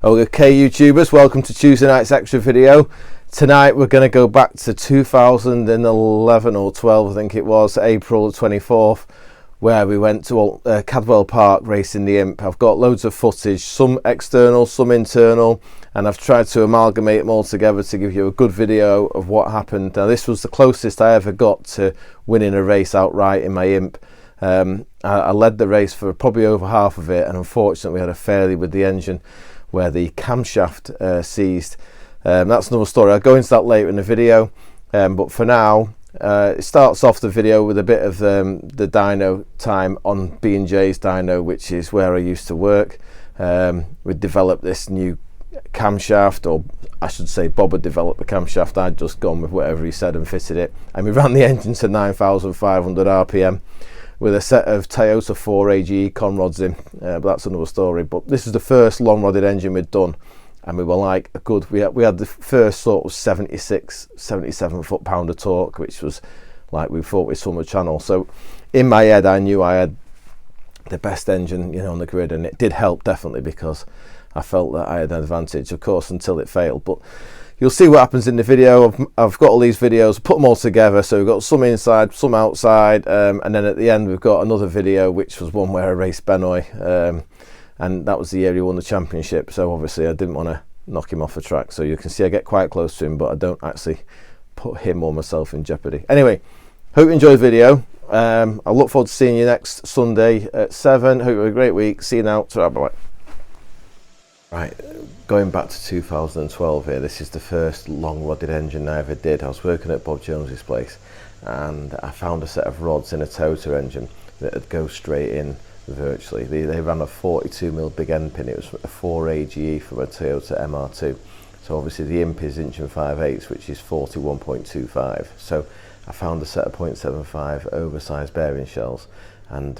Okay YouTubers, welcome to Tuesday night's extra video. Tonight we're going to go back to 2011 or 12, I think it was, April 24th, where we went to Cadwell Park racing the Imp. I've got loads of footage, some external, some internal, and I've tried to amalgamate them all together to give you a good video of what happened. Now this was the closest I ever got to winning a race outright in my Imp. I led the race for probably over half of it, and unfortunately we had a failure with the engine where the camshaft seized. That's another story. I'll go into that later in the video, but for now it starts off the video with a bit of the dyno time on B&J's dyno, which is where I used to work. We developed this new camshaft, or I should say Bob had developed the camshaft. I'd just gone with whatever he said and fitted it, and we ran the engine to 9,500 RPM with a set of Toyota 4AG con rods in, but that's another story. But this is the first long rodded engine we'd done, and we were like a good, we had the first sort of 77 foot-pound of torque, which was like we thought with Summer Channel. So in my head I knew I had the best engine, you know, on the grid, and it did help definitely because I felt that I had an advantage, of course, until it failed. But you'll see what happens in the video. I've got all these videos, put them all together, so we've got some inside, some outside, and then at the end we've got another video which was one where I raced Benoy, and that was the year he won the championship. So obviously I didn't want to knock him off the track, so you can see I get quite close to him, but I don't actually put him or myself in jeopardy. Anyway, hope you enjoyed the video. I look forward to seeing you next Sunday at 7. Hope you have a great week. See you now. Bye. Right, going back to 2012 here, this is the first long rodded engine I ever did. I was working at Bob Jones's place, and I found a set of rods in a Toyota engine that would go straight in virtually. They ran a 42mm big end pin. It was a 4AGE from a Toyota MR2. So obviously the Imp is 1 5/8, which is 41.25. So I found a set of 0.75 oversized bearing shells and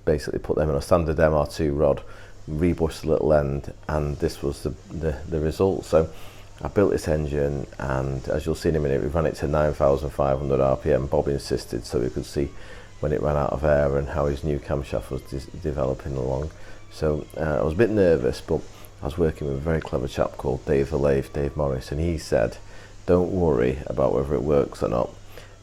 basically put them in a standard MR2 rod, rebushed the little end, and this was the result. So I built this engine, and as you'll see in a minute, we ran it to 9,500 RPM. Bob insisted so we could see when it ran out of air and how his new camshaft was developing along. So I was a bit nervous, but I was working with a very clever chap called Dave Morris, and he said, don't worry about whether it works or not,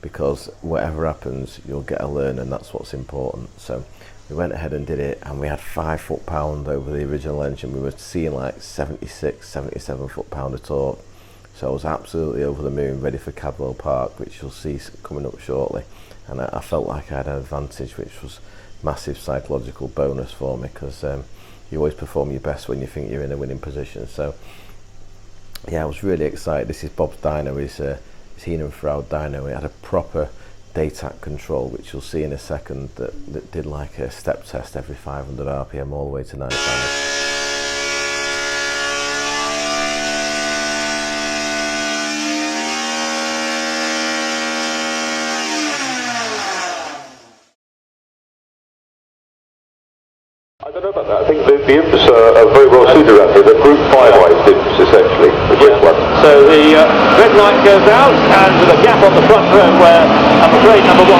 because whatever happens you'll get a learn, and that's what's important. So we went ahead and did it, and we had 5 foot-pound over the original engine. We were seeing like 76, 77 foot-pound of torque. So I was absolutely over the moon, ready for Cadwell Park, which you'll see coming up shortly. And I felt like I had an advantage, which was massive psychological bonus for me, because you always perform your best when you think you're in a winning position. So yeah, I was really excited. This is Bob's dyno, his Heenan Froud dyno. It had a proper DATAC control, which you'll see in a second, that did like a step test every 500 RPM all the way to 95. I don't know about that. I think the Imps are very well suited around here. They're Group 5 Imps essentially, the quick one. So the red light goes out, and with a gap on the front row where I'm afraid number 1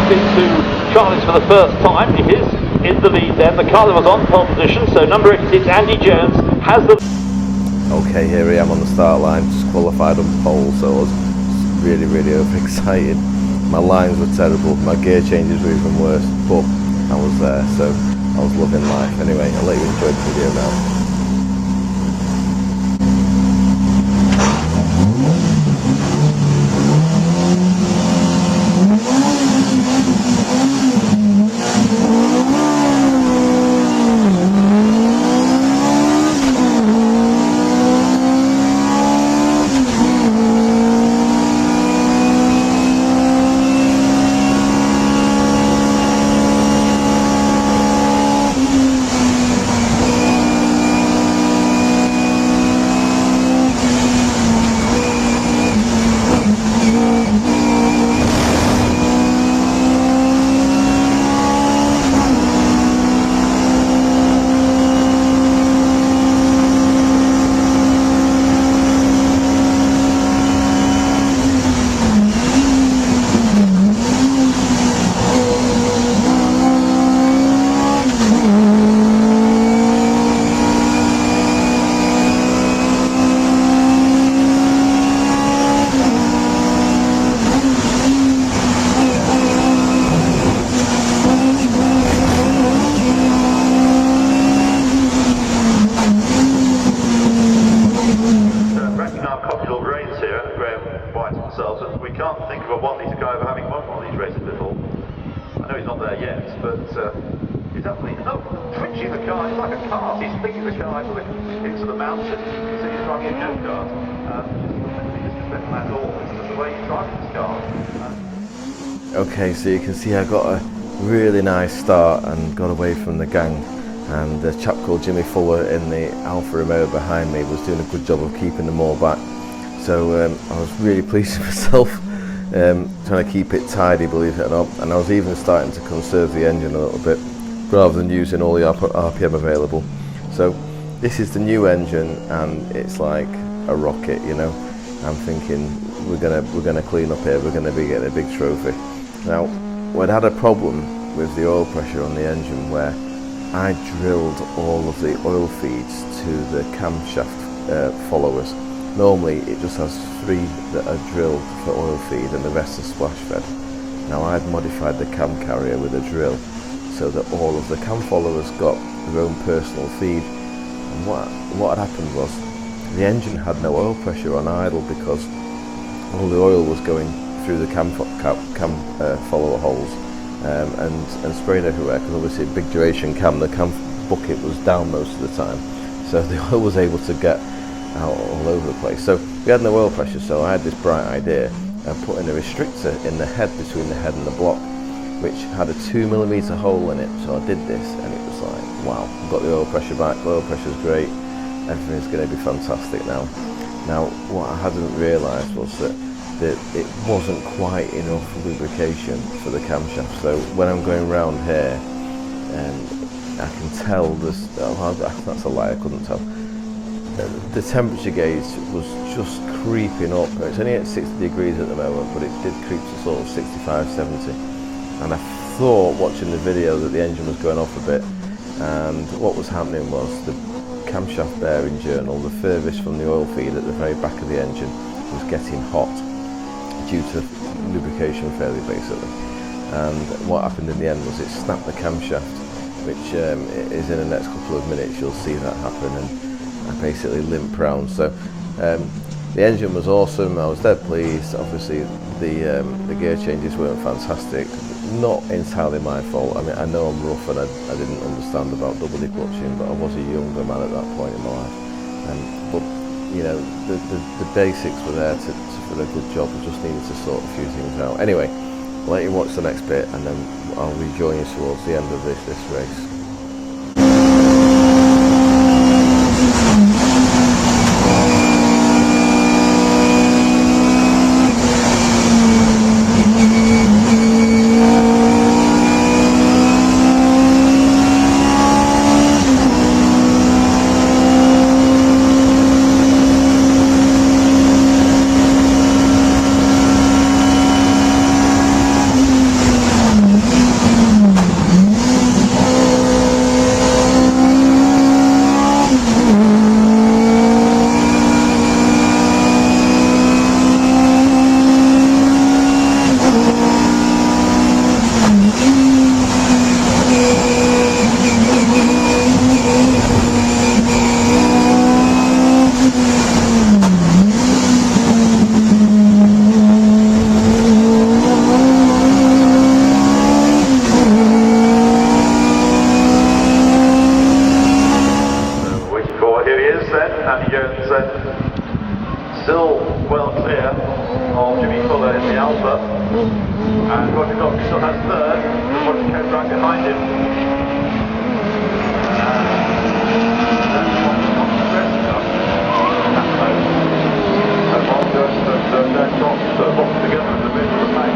into Charlie's for the first time. It is in the lead then. The car that was on pole position, so number 86 Andy Jones has the... Okay, here I am on the start line, just qualified on pole, so I was really overexcited. My lines were terrible, my gear changes were even worse, but I was there, so I was loving life. Anyway, I'll let you enjoy the video now. I know he's not there yet, but he's definitely twitching the car. It's like a cart. He's flicking the car into the mountain. So he's driving a go-kart. He's just been that all. It's the way he's driving his car. Okay, so you can see I got a really nice start and got away from the gang, and the chap called Jimmy Fuller in the Alfa Romeo behind me was doing a good job of keeping them all back. So I was really pleased with myself, trying to keep it tidy, believe it or not, and I was even starting to conserve the engine a little bit rather than using all the RPM available. So this is the new engine and it's like a rocket, you know. I'm thinking we're gonna clean up here, we're gonna be getting a big trophy. Now, we'd had a problem with the oil pressure on the engine where I drilled all of the oil feeds to the camshaft followers. Normally it just has 3 that are drilled for oil feed and the rest are splash fed. Now I'd modified the cam carrier with a drill so that all of the cam followers got their own personal feed. And what had happened was the engine had no oil pressure on idle because all the oil was going through the cam follower holes and spraying everywhere, because obviously a big duration cam, the cam bucket was down most of the time, so the oil was able to get out all over the place. So we had no oil pressure, so I had this bright idea of putting a restrictor in the head, between the head and the block, which had a 2mm hole in it. So I did this and it was like, wow, I've got the oil pressure back, the oil pressure's great, everything's going to be fantastic now. Now what I hadn't realised was that it wasn't quite enough lubrication for the camshaft. So when I'm going round here, I can tell this, that's a lie, I couldn't tell. The temperature gauge was just creeping up. It's only at 60 degrees at the moment, but it did creep to sort of 65, 70. And I thought, watching the video, that the engine was going off a bit. And what was happening was the camshaft bearing journal, the furthest from the oil feed at the very back of the engine, was getting hot due to lubrication failure, basically. And what happened in the end was it snapped the camshaft, which is in the next couple of minutes. You'll see that happen, and I basically limped round. So the engine was awesome, I was dead pleased. Obviously the gear changes weren't fantastic, not entirely my fault. I mean, I know I'm rough and I didn't understand about double declutching, but I was a younger man at that point in my life. But you know, the basics were there for a good job. I just needed to sort a few things out. Anyway, I'll let you watch the next bit and then I'll rejoin you towards the end of this race. Still well clear of Jimmy Fuller in the Alfa, and Roger Cox still has third, and Roger came right behind him. Together in the middle of the pack.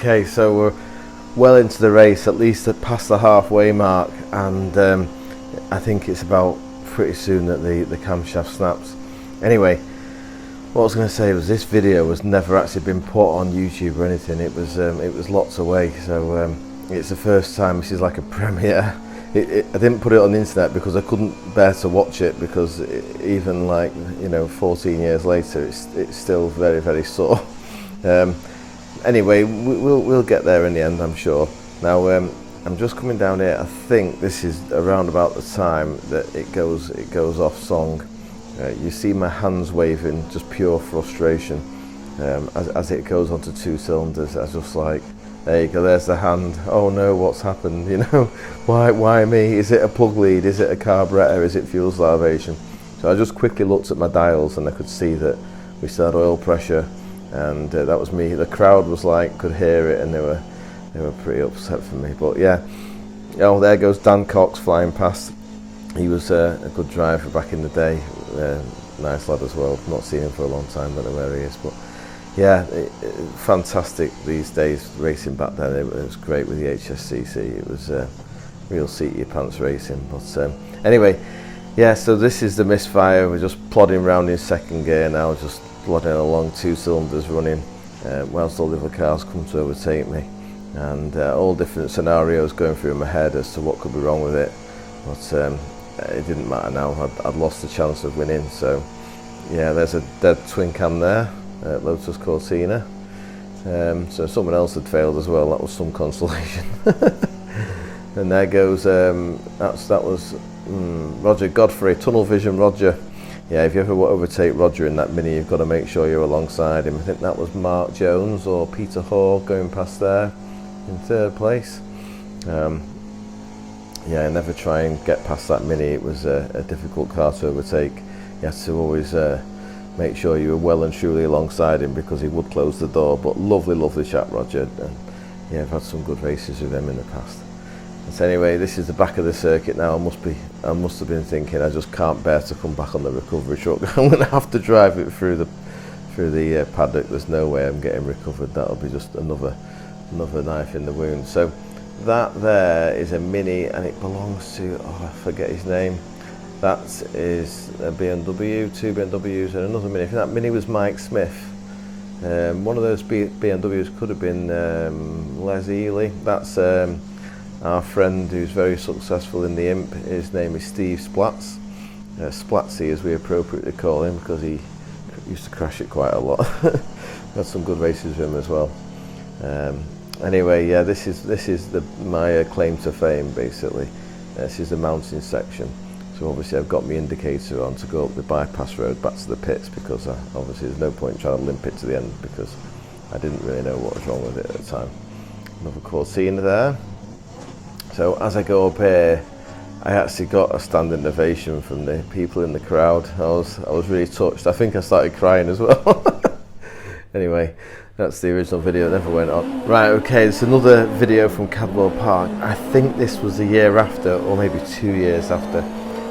okay, so we're well into the race, at least past the halfway mark, and I think it's about pretty soon that the camshaft snaps. Anyway, what I was going to say was this video was never actually been put on YouTube or anything. It was lots away, so it's the first time. This is like a premiere. I didn't put it on the internet because I couldn't bear to watch it, because even like 14 years later, it's still very, very sore. Anyway, we'll get there in the end, I'm sure. Now I'm just coming down here. I think this is around about the time that it goes off song. You see my hands waving, just pure frustration. As it goes onto 2 cylinders, I was just like, there you go, there's the hand. Oh no, what's happened? Why me? Is it a plug lead? Is it a carburettor? Is it fuel starvation? So I just quickly looked at my dials and I could see that we still had oil pressure, and that was me. The crowd was like, could hear it, and they were pretty upset for me. But yeah, oh, there goes Dan Cox flying past. He was a good driver back in the day, nice lad as well. Not seen him for a long time, don't know where he is, but yeah, fantastic these days racing back then. It was great with the HSCC. It was real seat your pants racing. But anyway, yeah, so this is the misfire. We're just plodding around in second gear now, just plodding along, 2 cylinders running, whilst all the other cars come to overtake me, and all different scenarios going through my head as to what could be wrong with it. But it didn't matter now. I'd lost the chance of winning. So yeah, there's a dead twin cam there, Lotus Cortina. So someone else had failed as well. That was some consolation. And there goes that was Roger Godfrey, tunnel vision Roger. Yeah, if you ever overtake Roger in that Mini, you've got to make sure you're alongside him. I think that was Mark Jones or Peter Hall going past there in 3rd place. Yeah, never try and get past that Mini. It was a difficult car to overtake. You had to always make sure you were well and truly alongside him, because he would close the door. But lovely chap, Roger. And yeah, I've had some good races with him in the past. But anyway, this is the back of the circuit now. I must have been thinking, I just can't bear to come back on the recovery truck. I'm going to have to drive it through the paddock. There's no way I'm getting recovered. That'll be just another knife in the wound. So that there is a Mini, and it belongs to, I forget his name. That is a BMW, 2 BMWs and another Mini. I think that Mini was Mike Smith. One of those BMWs could have been Les Ely. That's our friend who's very successful in the Imp. His name is Steve Splatz. Splatzy, as we appropriately call him, because he used to crash it quite a lot. Had some good races with him as well. Anyway, yeah, this is my claim to fame, basically. This is the mountain section. So obviously I've got my indicator on to go up the bypass road back to the pits, because obviously there's no point trying to limp it to the end, because I didn't really know what was wrong with it at the time. Another Cortina there. So as I go up here, I actually got a standing ovation from the people in the crowd. I was really touched. I think I started crying as well. Anyway, that's the original video that never went on. Right, okay, it's another video from Cadwell Park. I think this was a year after, or maybe 2 years after,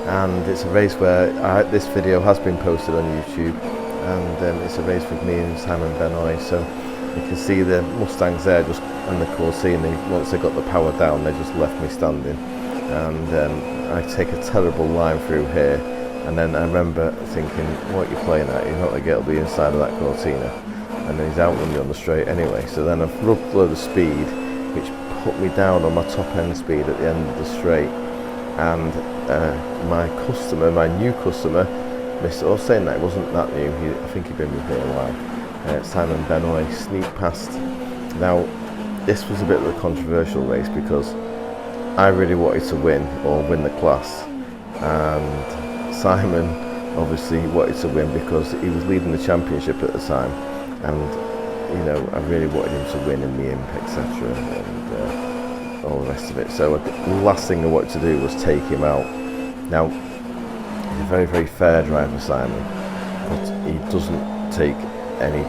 and it's a race where this video has been posted on YouTube, and it's a race with me and Simon Benoy. So you can see the Mustangs there, just and the Cortina. Once they got the power down, they just left me standing, and I take a terrible line through here, and then I remember thinking, what are you playing at? You're not going to get the inside of that Cortina. And then he's outrun me on the straight anyway. So then I've rubbed a load of speed, which put me down on my top end speed at the end of the straight. And my new customer, saying that it wasn't that new, I think he'd been with me a while, Simon Benoy, sneaked past. Now, this was a bit of a controversial race, because I really wanted to win the class, and Simon obviously wanted to win because he was leading the championship at the time. And I really wanted him to win in the Imp, etc., and all the rest of it. So the last thing I wanted to do was take him out. Now, he's a very, very fair driver, Simon, but he doesn't take any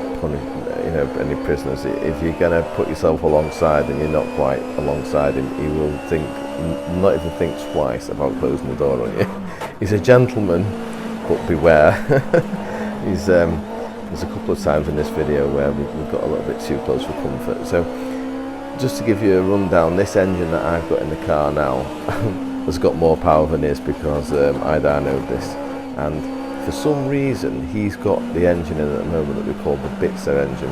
any prisoners. If you're going to put yourself alongside and you're not quite alongside him, he will not even think twice about closing the door on you. He's a gentleman, but beware. There's a couple of times in this video where we've got a little bit too close for comfort. So just to give you a rundown, this engine that I've got in the car now has got more power than his, because I dynoed this, and for some reason he's got the engine in at the moment that we call the Bitzer engine,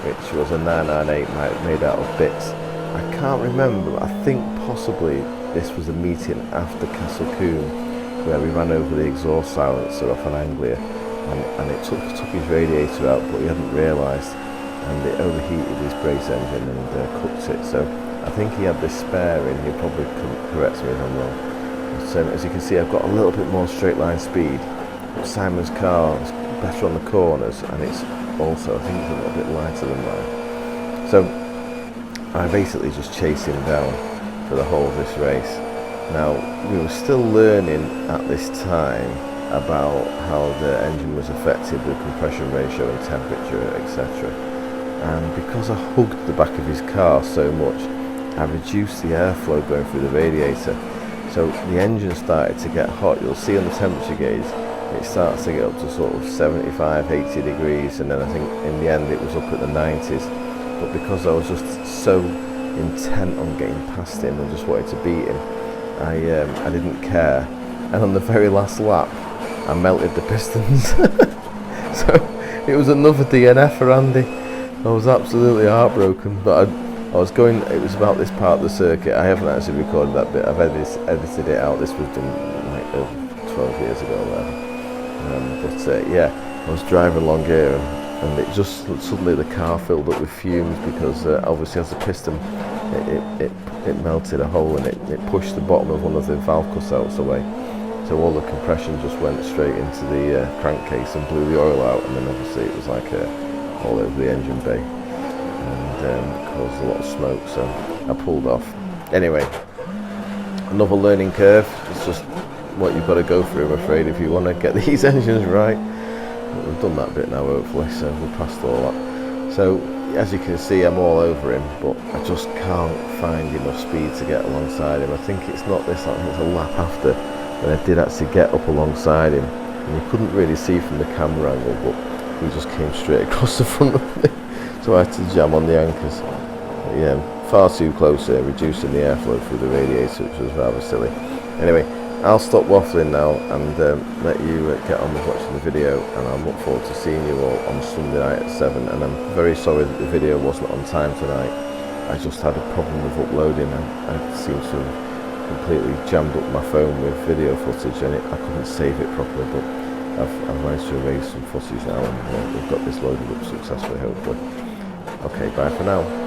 which was a 998 made out of bits. I can't remember, but I think possibly this was a meeting after Castle Coombe where we ran over the exhaust silencer off an Anglia, and it took his radiator out, but he hadn't realised, and it overheated his brace engine and cooked it. So I think he had this spare in. He probably couldn't correct me if I'm wrong. But, as you can see, I've got a little bit more straight line speed. Simon's car is better on the corners, and it's also, I think it's a little bit lighter than mine. So I basically just chased him down for the whole of this race. Now, we were still learning at this time about how the engine was affected with compression ratio and temperature, etc. And because I hugged the back of his car so much, I reduced the airflow going through the radiator. So the engine started to get hot. You'll see on the temperature gauge, it starts to get up to sort of 75, 80 degrees, and then I think in the end it was up at the 90s. But because I was just so intent on getting past him and just wanted to beat him, I didn't care, and on the very last lap I melted the pistons. So it was another DNF for Andy. I was absolutely heartbroken, but I was going, it was about this part of the circuit. I haven't actually recorded that bit, I've edited it out. This was done like over 12 years ago there. Yeah, I was driving along here, and it just suddenly the car filled up with fumes, because obviously as the piston it melted a hole, and it pushed the bottom of one of the valve cutouts away, so all the compression just went straight into the crankcase and blew the oil out, and then obviously it was like all over the engine bay, and caused a lot of smoke, so I pulled off. Anyway, another learning curve. It's just what you've got to go through, I'm afraid, if you want to get these engines right. But we've done that bit now, hopefully, so we're past all that. So as you can see, I'm all over him, but I just can't find enough speed to get alongside him. I think it's not this, I think it's a lap after when I did actually get up alongside him, and you couldn't really see from the camera angle, but he just came straight across the front of me, so I had to jam on the anchors. But yeah, far too close here, reducing the airflow through the radiator, which was rather silly. Anyway, I'll stop waffling now and let you get on with watching the video, and I look forward to seeing you all on Sunday night at 7. And I'm very sorry that the video wasn't on time tonight. I just had a problem with uploading, and I seem to have completely jammed up my phone with video footage, and I couldn't save it properly, but I've managed to erase some footage now, and we've got this loaded up successfully, hopefully. Okay, bye for now.